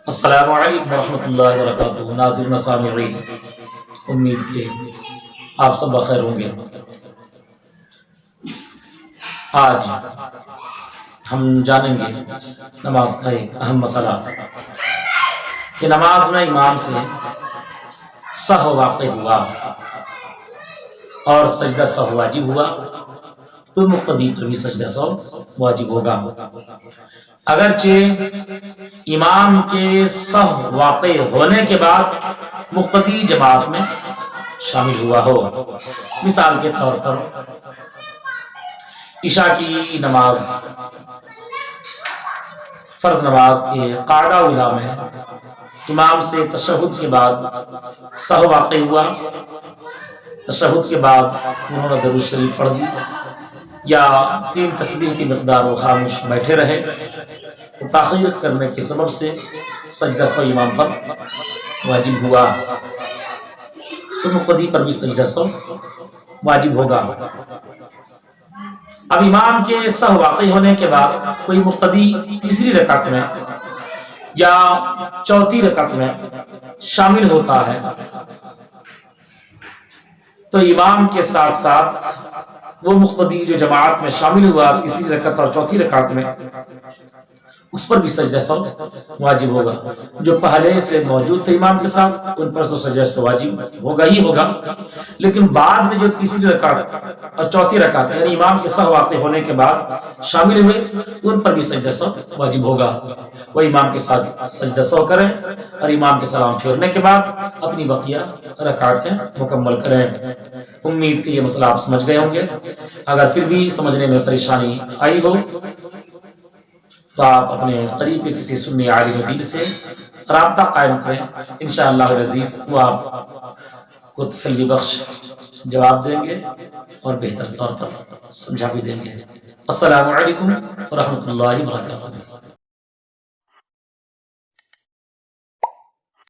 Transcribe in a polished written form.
السلام علیکم ورحمۃ اللہ وبرکاتہ۔ ناظرین سامعین، امید کہ آپ سب بخیر ہوں گے۔ آج ہم جانیں گے نماز کا ایک اہم مسئلہ کہ نماز میں امام سے سہو واقع ہوا اور سجدہ سہو واجب ہوا تو مقتدی پر بھی سجدہ سہو واجب ہوگا، اگرچہ امام کے سہو واقع ہونے کے بعد مقتدی جماعت میں شامل ہوا ہو۔ مثال کے طور پر عشاء کی نماز، فرض نماز کے قعدہ اولیٰ میں امام سے تشہد کے بعد سہو واقع ہوا، تشہد کے بعد انہوں نے درود شریف پڑھ دی یا 3 تسبیح کی مقدار وہ خاموش بیٹھے رہے تو تاخیر کرنے کے سبب سے سجدہ سہو امام پر واجب ہوا تو مقتدی پر بھی سجدہ سہو واجب ہوگا۔ اب امام کے سہو واقع ہونے کے بعد کوئی مقتدی تیسری رکعت میں یا چوتھی رکعت میں شامل ہوتا ہے تو امام کے ساتھ ساتھ وہ مقتدی جو جماعت میں شامل ہوا تیسری رکعت اور چوتھی رکعت میں اس پر بھی سجدہ سہو واجب ہوگا۔ جو پہلے سے موجود تھے امام کے ساتھ ان پر تو سجدہ سہو واجب ہوگا ہی ہوگا، لیکن بعد میں جو تیسری رکعت اور چوتھی رکعت یعنی امام کے سہو واقع ہونے کے بعد شامل ہوئے ان پر بھی سجدہ سہو واجب ہوگا۔ وہ امام کے ساتھ سجدہ سہو کریں اور امام کے سلام پھیرنے کے بعد اپنی بقیہ رکعتیں مکمل کریں۔ امید کہ یہ مسئلہ آپ سمجھ گئے ہوں گے۔ اگر پھر بھی سمجھنے میں پریشانی آئی ہو تو آپ اپنے قریب کے کسی سنی عالم دین سے رابطہ قائم کریں، انشاءاللہ العزیز وہ آپ کو تسلی بخش جواب دیں گے اور بہتر طور پر سمجھا بھی دیں گے۔ السلام علیکم ورحمۃ اللہ وبرکاتہ۔